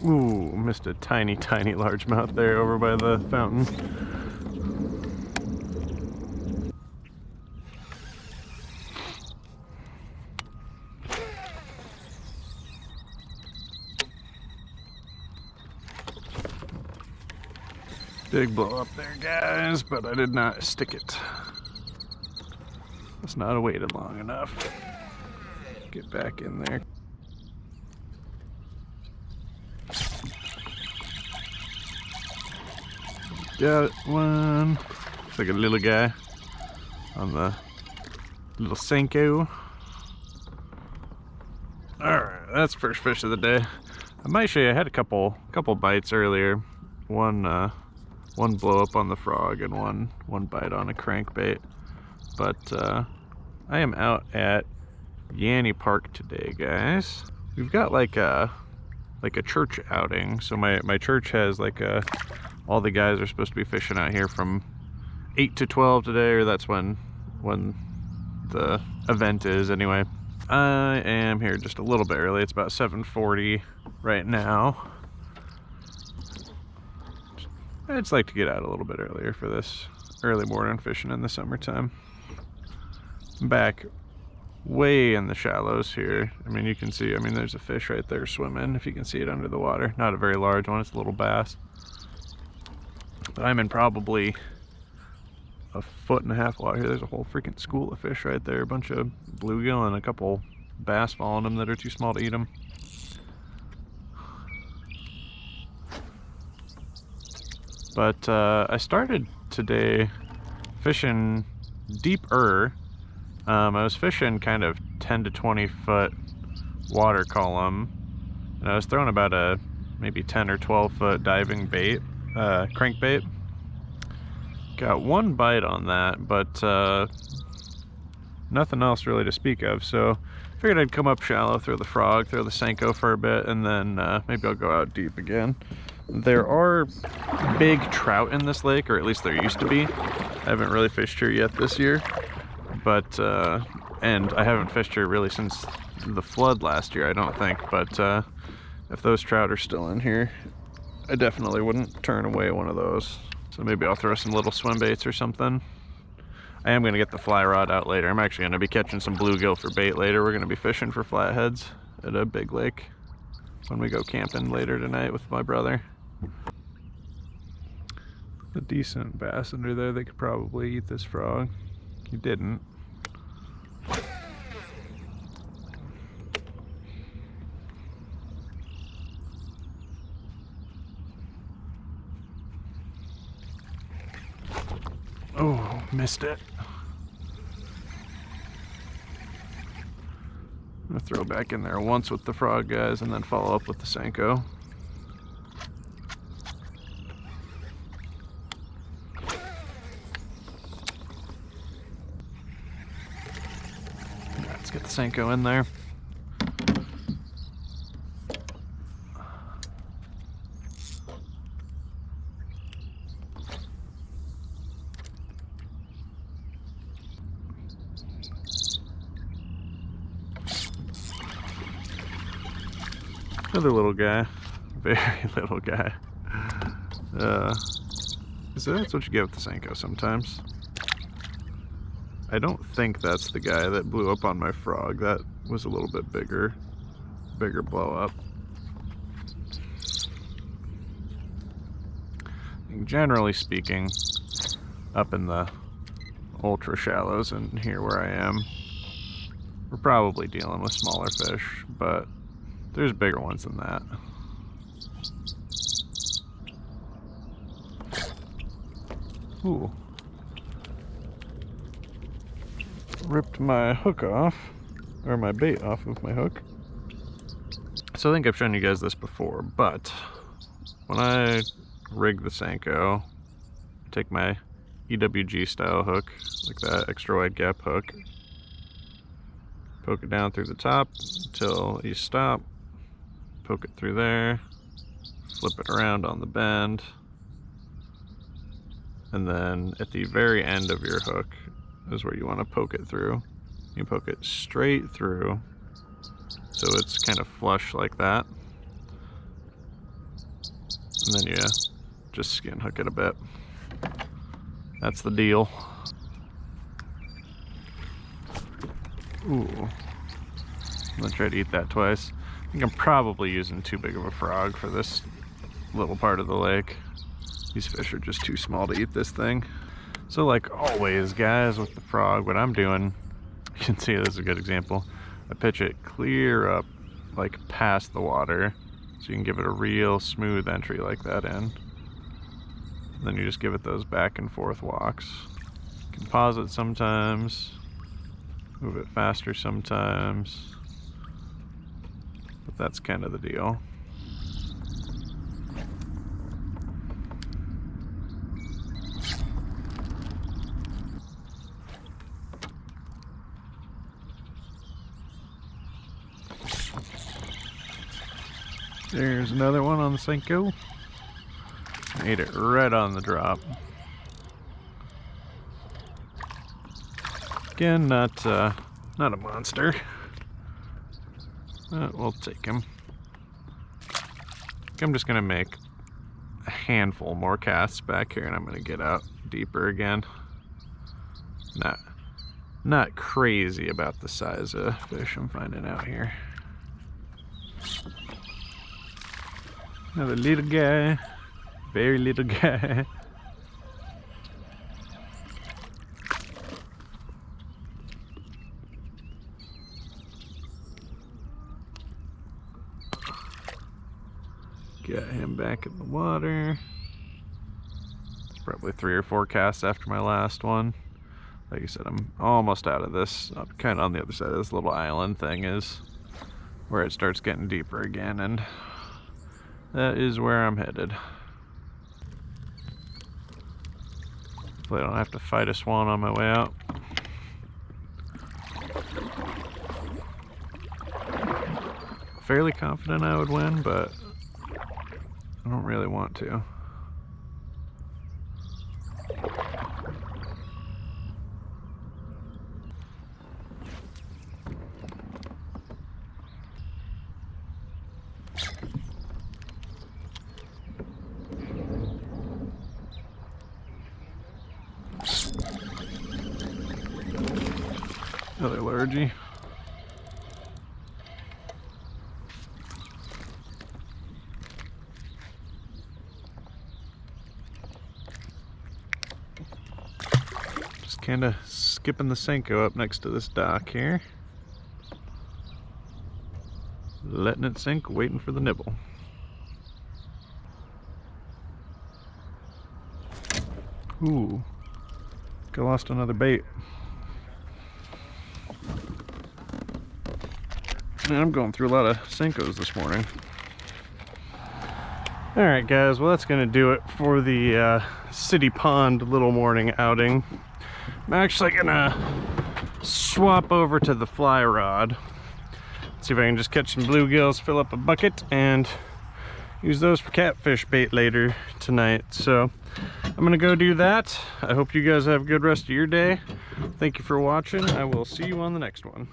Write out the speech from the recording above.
Ooh, missed a tiny, tiny largemouth there over by the fountain. Big blow up there, guys, but I did not stick it. Must not have waited long enough. Get back in there. Got one. Looks like a little guy on the little Senko. Alright, that's first fish of the day. I might show you, I had a couple bites earlier. One blow up on the frog and one bite on a crankbait. But I am out at Yanney Park today, guys. We've got like a church outing. So my church has like all the guys are supposed to be fishing out here from 8 to 12 today, or that's when the event is anyway. I am here just a little bit early. It's about 7:40 right now. I just like to get out a little bit earlier for this early morning fishing in the summertime. I'm back way in the shallows here. I mean, you can see, there's a fish right there swimming, if you can see it under the water. Not a very large one, it's a little bass. But I'm in probably a 1.5 foot water here. There's a whole freaking school of fish right there. A bunch of bluegill and a couple bass following them that are too small to eat them. But I started today fishing deeper. I was fishing kind of 10 to 20 foot water column, and I was throwing about a maybe 10 or 12 foot diving bait, crankbait. Got one bite on that, but nothing else really to speak of. So figured I'd come up shallow, throw the frog, throw the Senko for a bit, and then maybe I'll go out deep again. There are big trout in this lake, or at least there used to be. I haven't really fished here yet this year, but and I haven't fished here really since the flood last year, I don't think. But if those trout are still in here, I definitely wouldn't turn away one of those. So maybe I'll throw some little swim baits or something. I am going to get the fly rod out later. I'm actually going to be catching some bluegill for bait later. We're going to be fishing for flatheads at a big lake when we go camping later tonight with my brother. A decent bass under there that could probably eat this frog. He didn't. Oh, missed it. I'm gonna throw back in there once with the frog, guys, and then follow up with the Senko. Let's get the Senko in there. Another little guy, very little guy. So that's what you get with the Senko sometimes. I don't think that's the guy that blew up on my frog. That was a little bit bigger blow up. Generally speaking, up in the ultra shallows and here where I am, we're probably dealing with smaller fish, but there's bigger ones than that. Ooh. Ripped my hook off, or my bait off of my hook. So I think I've shown you guys this before, but when I rig the Senko, take my EWG style hook, like that extra wide gap hook, poke it down through the top until you stop, poke it through there, flip it around on the bend, And then at the very end of your hook is where you want to poke it through. You poke it straight through so it's kind of flush like that. And then you just skin hook it a bit. That's the deal. Ooh. I'm gonna try to eat that twice. I think I'm probably using too big of a frog for this little part of the lake. These fish are just too small to eat this thing. So like always, guys, with the frog, what I'm doing, you can see this is a good example. I pitch it clear up, like past the water, so you can give it a real smooth entry like that in. And then you just give it those back and forth walks. You can pause it sometimes, move it faster sometimes, but that's kind of the deal. There's another one on the Senko. Ate it right on the drop. Again, not a monster. We'll take him. I'm just gonna make a handful more casts back here, and I'm gonna get out deeper again. Not crazy about the size of fish I'm finding out here. Another little guy, very little guy. Got him back in the water. It's probably 3 or 4 casts after my last one. Like I said, I'm almost out of this. Kind of on the other side of this little island thing is where it starts getting deeper again, and that is where I'm headed. Hopefully I don't have to fight a swan on my way out. Fairly confident I would win, but I don't really want to. Another largie. Just kind of skipping the Senko up next to this dock here. Letting it sink, waiting for the nibble. Ooh, I lost another bait. Man, I'm going through a lot of Senkos this morning. Alright guys, well that's going to do it for the City Pond little morning outing. I'm actually going to swap over to the fly rod. See if I can just catch some bluegills, fill up a bucket, and use those for catfish bait later tonight. So I'm going to go do that. I hope you guys have a good rest of your day. Thank you for watching. I will see you on the next one.